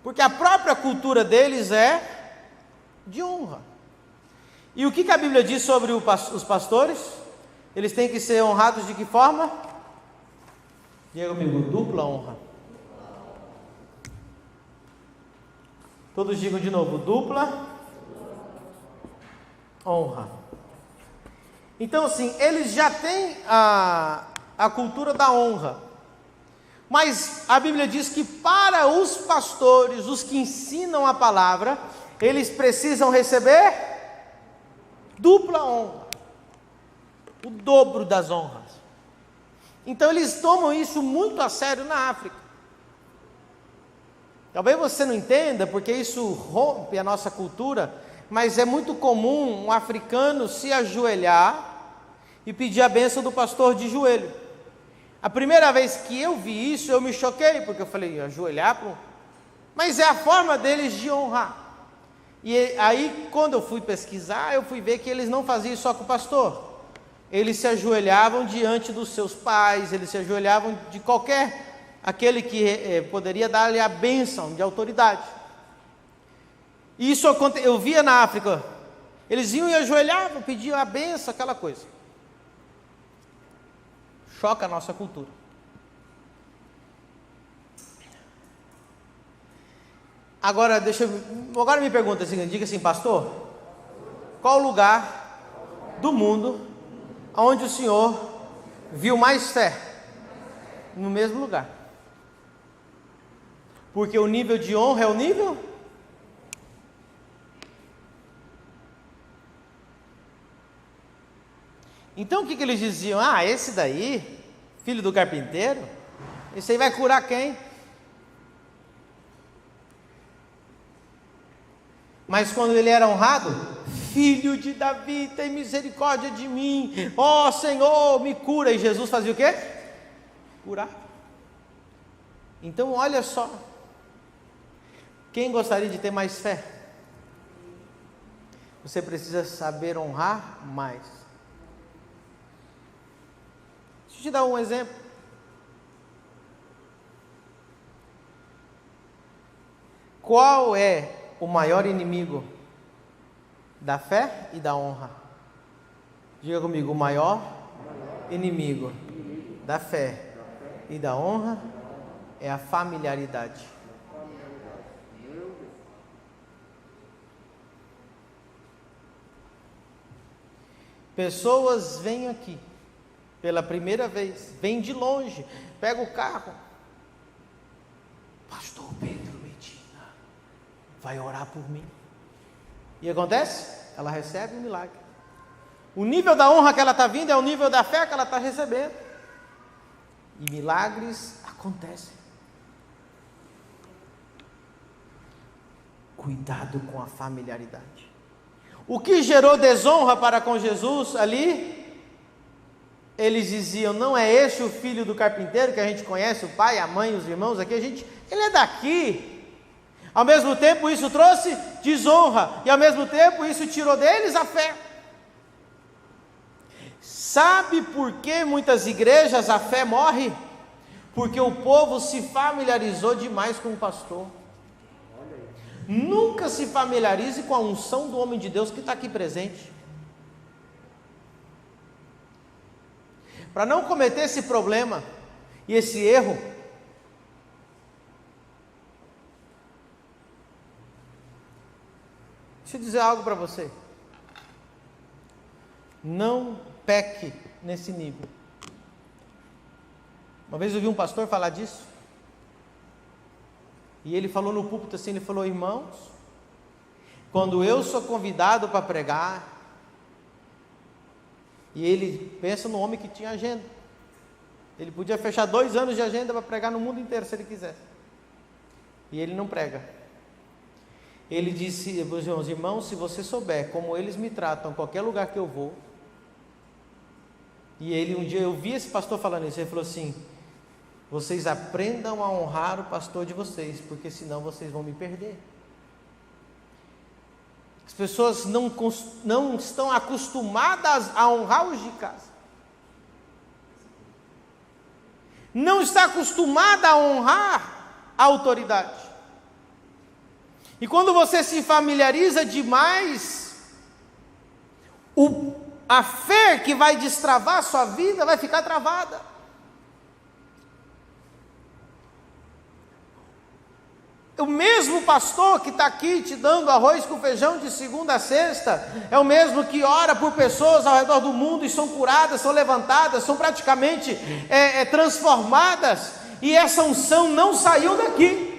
Porque a própria cultura deles é de honra. E o que a Bíblia diz sobre os pastores? Eles têm que ser honrados de que forma? Diga comigo, dupla honra. Todos digam de novo, dupla honra. Então assim, eles já têm a cultura da honra. Mas a Bíblia diz que para os pastores, os que ensinam a palavra, eles precisam receber dupla honra. O dobro das honras. Então eles tomam isso muito a sério na África. Talvez você não entenda, porque isso rompe a nossa cultura, mas é muito comum um africano se ajoelhar e pedir a bênção do pastor de joelho. A primeira vez que eu vi isso, eu me choquei, porque eu falei, ajoelhar? Mas é a forma deles de honrar. E aí, quando eu fui pesquisar, eu fui ver que eles não faziam isso só com o pastor. Eles se ajoelhavam diante dos seus pais, eles se ajoelhavam de aquele que poderia dar-lhe a bênção de autoridade. E isso eu via na África, eles iam e ajoelhavam, pediam a bênção, aquela coisa. Choca a nossa cultura. Agora me pergunta assim, diga assim, pastor, qual lugar do mundo onde o senhor viu mais fé? No mesmo lugar. Porque o nível de honra é o nível? Então o que eles diziam? Esse daí, filho do carpinteiro, esse aí vai curar quem? Mas quando ele era honrado, filho de Davi, tem misericórdia de mim, ó Senhor, me cura. E Jesus fazia o quê? Curar. Então olha só, quem gostaria de ter mais fé? Você precisa saber honrar mais. Deixa eu te dar um exemplo. Qual é o maior inimigo da fé e da honra? Diga comigo, o maior inimigo da fé e da honra é a familiaridade. Pessoas vêm aqui pela primeira vez, vêm de longe, pega o carro, pastor Pedro Medina vai orar por mim. E acontece? Ela recebe um milagre. O nível da honra que ela está vindo é o nível da fé que ela está recebendo. E milagres acontecem. Cuidado com a familiaridade. O que gerou desonra para com Jesus ali? Eles diziam: não é este o filho do carpinteiro que a gente conhece, o pai, a mãe, os irmãos aqui, ele é daqui. Ao mesmo tempo isso trouxe desonra, e ao mesmo tempo isso tirou deles a fé. Sabe por que muitas igrejas a fé morre? Porque o povo se familiarizou demais com o pastor. Nunca se familiarize com a unção do homem de Deus que está aqui presente. Para não cometer esse problema e esse erro, deixa eu dizer algo para você. Não peque nesse nível. Uma vez eu vi um pastor falar disso, e ele falou no púlpito assim, ele falou: irmãos, quando eu sou convidado para pregar, e ele pensa no homem que tinha agenda, ele podia fechar 2 anos de agenda para pregar no mundo inteiro se ele quisesse, e ele não prega. Ele disse: meus irmãos, se você souber como eles me tratam em qualquer lugar que eu vou. E ele, um dia eu vi esse pastor falando isso, ele falou assim: vocês aprendam a honrar o pastor de vocês, porque senão vocês vão me perder. As pessoas não estão acostumadas a honrar os de casa, não está acostumada a honrar a autoridade. E quando você se familiariza demais, a fé que vai destravar a sua vida vai ficar travada. O mesmo pastor que está aqui te dando arroz com feijão de segunda a sexta, é o mesmo que ora por pessoas ao redor do mundo e são curadas, são levantadas, são praticamente transformadas, e essa unção não saiu daqui.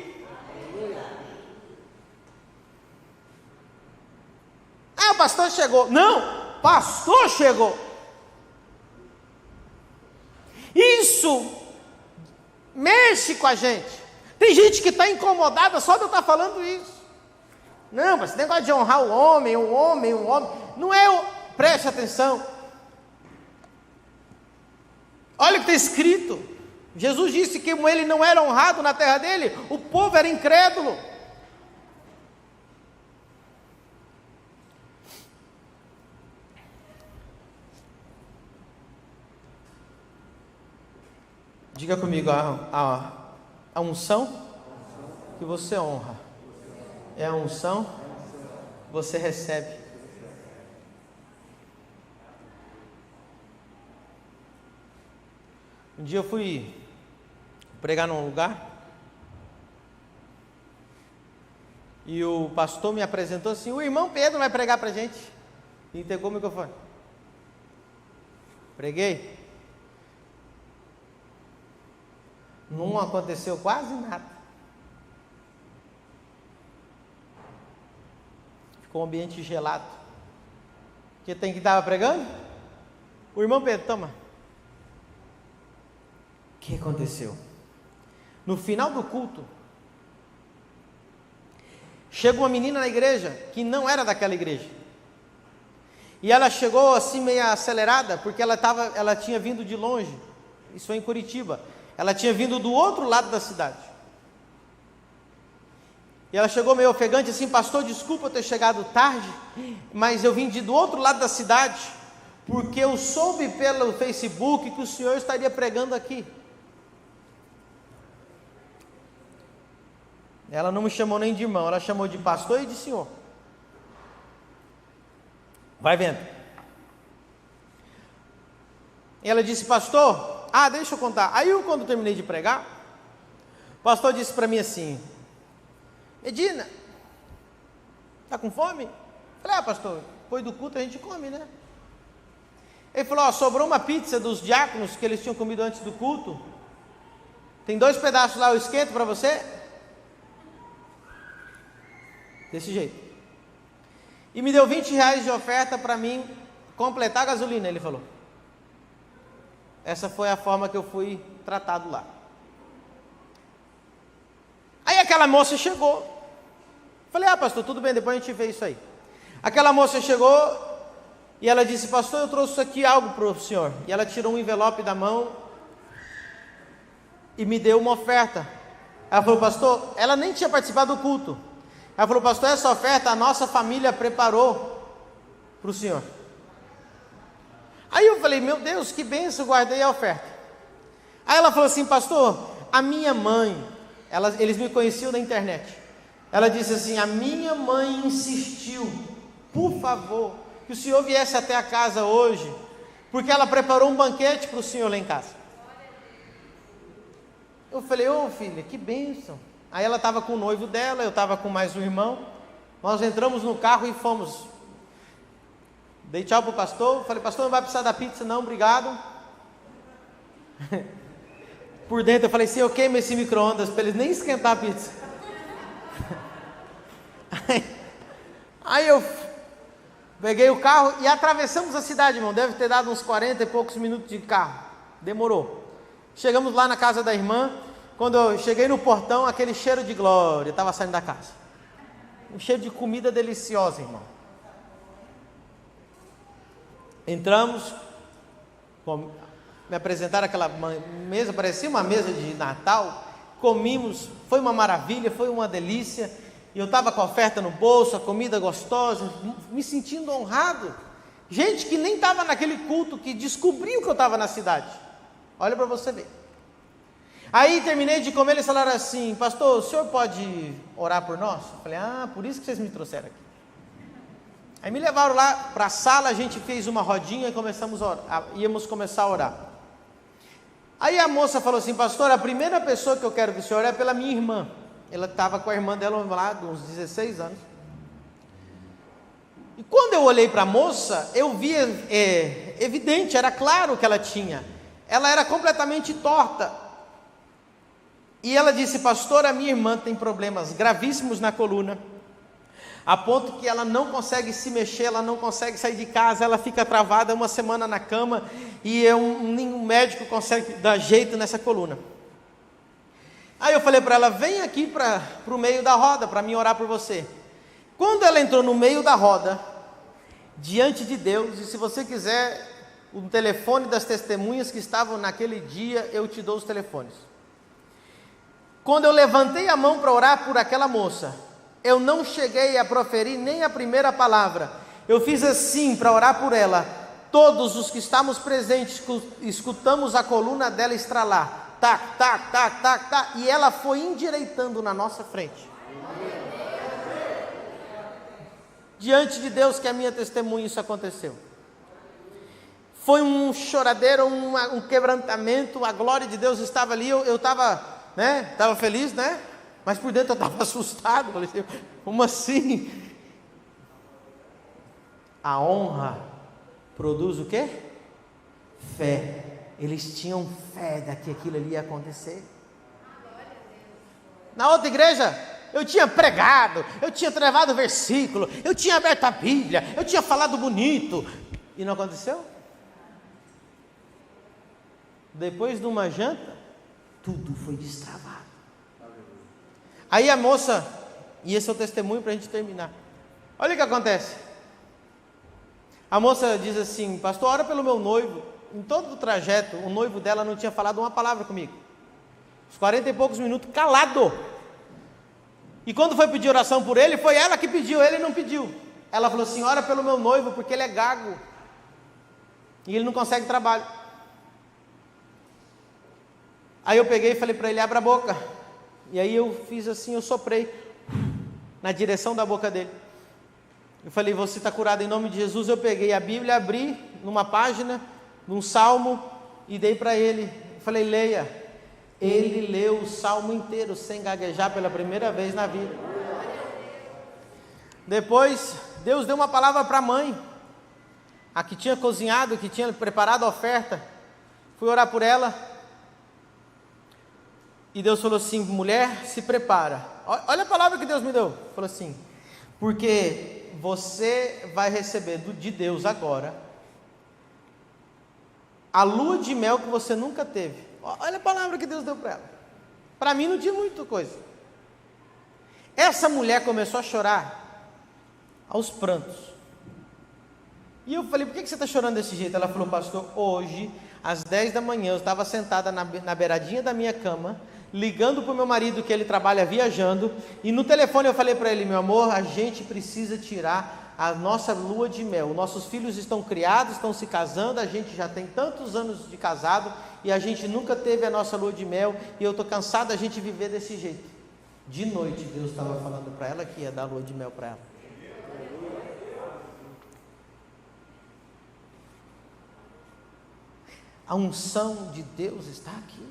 Ah, o pastor chegou. Não, pastor chegou. Isso mexe com a gente. Tem gente que está incomodada só de eu estar falando isso. Não, mas esse negócio de honrar o homem. Não é preste atenção. Olha o que está escrito. Jesus disse que como ele não era honrado na terra dele, o povo era incrédulo. Diga comigo, a unção que você honra é a unção que você recebe. Um dia eu fui pregar num lugar e o pastor me apresentou assim: o irmão Pedro vai pregar para a gente. E entregou o microfone. Preguei. Não aconteceu quase nada. Ficou um ambiente gelado. Quem estava pregando? O irmão Pedro, toma. O que aconteceu? No final do culto, chega uma menina na igreja, que não era daquela igreja. E ela chegou assim meio acelerada, porque ela tinha vindo de longe. Isso foi em Curitiba. Ela tinha vindo do outro lado da cidade. E ela chegou meio ofegante assim: pastor, desculpa eu ter chegado tarde, mas eu vim do outro lado da cidade, porque eu soube pelo Facebook que o senhor estaria pregando aqui. Ela não me chamou nem de irmão, ela chamou de pastor e de senhor. Vai vendo. E ela disse: pastor, deixa eu contar. Aí quando eu terminei de pregar, o pastor disse para mim assim: Medina, está com fome? Falei: pastor, depois do culto a gente come, né? Ele falou: sobrou uma pizza dos diáconos que eles tinham comido antes do culto. Tem 2 pedaços lá, eu esquento para você. Desse jeito. E me deu R$20 de oferta para mim completar a gasolina, ele falou. Essa foi a forma que eu fui tratado lá. Aí aquela moça chegou. Falei, pastor, tudo bem, depois a gente vê isso aí. Aquela moça chegou e ela disse, pastor, eu trouxe aqui algo para o senhor. E ela tirou um envelope da mão e me deu uma oferta. Ela falou, pastor, ela nem tinha participado do culto. Ela falou, pastor, essa oferta a nossa família preparou para o senhor. Aí eu falei, meu Deus, que bênção, guardei a oferta. Aí ela falou assim, pastor, a minha mãe, eles me conheciam na internet. Ela disse assim, a minha mãe insistiu, por favor, que o senhor viesse até a casa hoje, porque ela preparou um banquete para o senhor lá em casa. Eu falei, filha, que bênção. Aí ela estava com o noivo dela, eu estava com mais um irmão, nós entramos no carro e fomos. Dei tchau para o pastor, falei, pastor, não vai precisar da pizza não, obrigado. Por dentro eu falei, se eu queimo esse micro-ondas para eles nem esquentar a pizza. Aí eu peguei o carro e atravessamos a cidade, irmão, deve ter dado uns 40 e poucos minutos de carro, demorou. Chegamos lá na casa da irmã, quando eu cheguei no portão, aquele cheiro de glória, estava saindo da casa, um cheiro de comida deliciosa, irmão. Entramos, me apresentaram aquela mesa, parecia uma mesa de Natal, comimos, foi uma maravilha, foi uma delícia, e eu estava com a oferta no bolso, a comida gostosa, me sentindo honrado, gente que nem estava naquele culto, que descobriu que eu estava na cidade, olha para você ver. Aí terminei de comer, eles falaram assim, pastor, o senhor pode orar por nós? Eu falei, por isso que vocês me trouxeram aqui. Aí me levaram lá para a sala, a gente fez uma rodinha e íamos começar a orar. Aí a moça falou assim, pastor, a primeira pessoa que eu quero que o senhor ore é pela minha irmã. Ela estava com a irmã dela lá, de uns 16 anos. E quando eu olhei para a moça, eu vi, evidente, era claro que ela era completamente torta. E ela disse, pastor, a minha irmã tem problemas gravíssimos na coluna, a ponto que ela não consegue se mexer, ela não consegue sair de casa, ela fica travada uma semana na cama, e nenhum médico consegue dar jeito nessa coluna. Aí eu falei para ela, vem aqui para o meio da roda, para mim orar por você. Quando ela entrou no meio da roda, diante de Deus, e se você quiser o telefone das testemunhas que estavam naquele dia, eu te dou os telefones. Quando eu levantei a mão para orar por aquela moça, eu não cheguei a proferir nem a primeira palavra, eu fiz assim para orar por ela, todos os que estávamos presentes, escutamos a coluna dela estralar, tac, tac, tac, tac, tac, e ela foi endireitando na nossa frente, diante de Deus que é a minha testemunha, isso aconteceu, foi um choradeiro, um quebrantamento, a glória de Deus estava ali, eu estava feliz, mas por dentro eu estava assustado, falei assim, como assim? A honra produz o quê? Fé. Eles tinham fé de que aquilo ali ia acontecer. Na outra igreja, eu tinha pregado, eu tinha levado o versículo, eu tinha aberto a Bíblia, eu tinha falado bonito, e não aconteceu? Depois de uma janta, tudo foi destravado. Aí a moça, e esse é o testemunho para a gente terminar, olha o que acontece. A moça diz assim, pastor, ora pelo meu noivo. Em todo o trajeto, o noivo dela não tinha falado uma palavra comigo, uns 40 e poucos minutos, calado. E quando foi pedir oração por ele, foi ela que pediu, ele não pediu. Ela falou assim, ora pelo meu noivo, porque ele é gago, e ele não consegue trabalho. Aí eu peguei e falei para ele, abra a boca. E aí eu fiz assim, eu soprei na direção da boca dele. Eu falei, você está curado em nome de Jesus. Eu peguei a Bíblia, abri numa página, num salmo, e dei para ele. Eu falei, leia. Ele leu o salmo inteiro, sem gaguejar, pela primeira vez na vida. Depois, Deus deu uma palavra para a mãe, a que tinha cozinhado, que tinha preparado a oferta. Fui orar por ela. E Deus falou assim, mulher, se prepara. Olha a palavra que Deus me deu. Falou assim, porque você vai receber de Deus agora a lua de mel que você nunca teve. Olha a palavra que Deus deu para ela. Para mim não tinha muita coisa. Essa mulher começou a chorar aos prantos. E eu falei, por que você está chorando desse jeito? Ela falou, pastor, hoje, às 10 da manhã, eu estava sentada na beiradinha da minha cama, ligando para o meu marido, que ele trabalha viajando, e no telefone eu falei para ele, meu amor, a gente precisa tirar a nossa lua de mel. Nossos filhos estão criados, estão se casando, a gente já tem tantos anos de casado, e a gente nunca teve a nossa lua de mel, e eu estou cansado da gente viver desse jeito. De noite, Deus estava falando para ela que ia dar lua de mel para ela. A unção de Deus está aqui.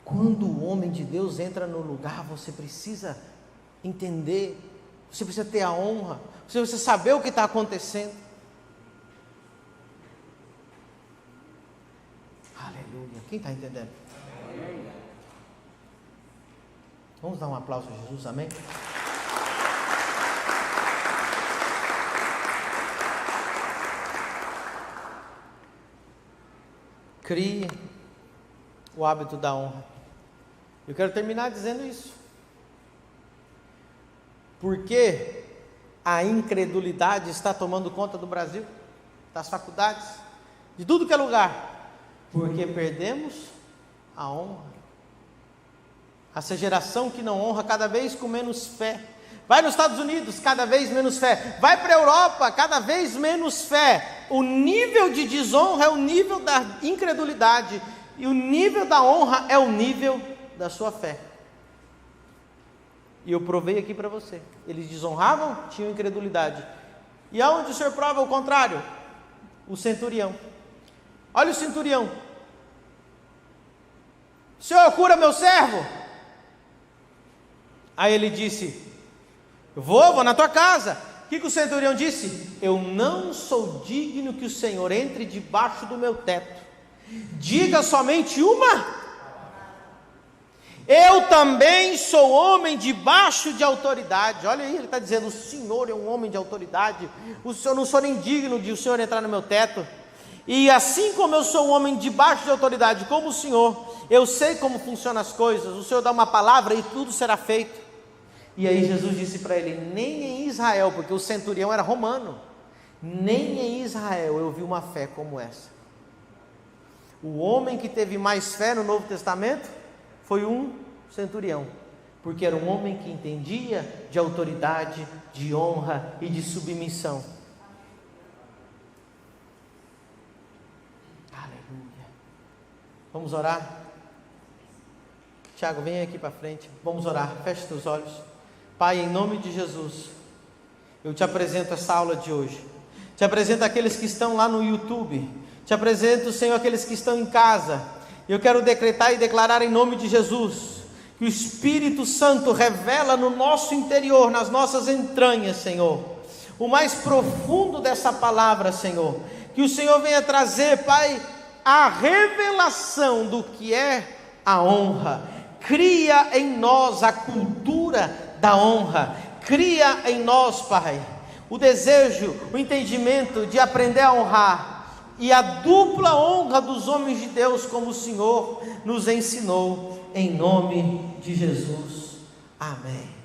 Quando o homem de Deus entra no lugar, você precisa entender, você precisa ter a honra, você precisa saber o que está acontecendo. Aleluia. Quem está entendendo? Vamos dar um aplauso a Jesus, amém? Crie o hábito da honra. Eu quero terminar dizendo isso. Porque a incredulidade está tomando conta do Brasil, das faculdades, de tudo que é lugar. Porque perdemos a honra. Essa geração que não honra, cada vez com menos fé. Vai nos Estados Unidos, cada vez menos fé. Vai para a Europa, cada vez menos fé. O nível de desonra é o nível da incredulidade. E o nível da honra é o nível da sua fé. E eu provei aqui para você. Eles desonravam, tinham incredulidade. E aonde o Senhor prova o contrário? O centurião. Olha o centurião. Senhor, cura meu servo. Aí ele disse, vou na tua casa. O que o centurião disse? Eu não sou digno que o Senhor entre debaixo do meu teto. Diga somente uma. Eu também sou homem debaixo de autoridade. Olha aí, ele está dizendo, o Senhor é um homem de autoridade. O Senhor, não sou nem digno de o Senhor entrar no meu teto. E assim como eu sou um homem debaixo de autoridade, como o Senhor, eu sei como funcionam as coisas. O Senhor dá uma palavra e tudo será feito. E aí Jesus disse para ele, nem em Israel, porque o centurião era romano, nem em Israel eu vi uma fé como essa. O homem que teve mais fé no Novo Testamento foi um centurião, porque era um homem que entendia de autoridade, de honra e de submissão. Aleluia. Vamos orar? Tiago, vem aqui para frente, vamos orar, feche teus olhos. Pai, em nome de Jesus, eu te apresento essa aula de hoje, te apresento aqueles que estão lá no YouTube, te apresento, Senhor, aqueles que estão em casa. Eu quero decretar e declarar em nome de Jesus, que o Espírito Santo revela no nosso interior, nas nossas entranhas, Senhor, o mais profundo dessa palavra, Senhor, que o Senhor venha trazer, Pai, a revelação do que é a honra. Cria em nós a cultura da honra, cria em nós, Pai, o desejo, o entendimento de aprender a honrar, e a dupla honra dos homens de Deus, como o Senhor nos ensinou, em nome de Jesus, amém.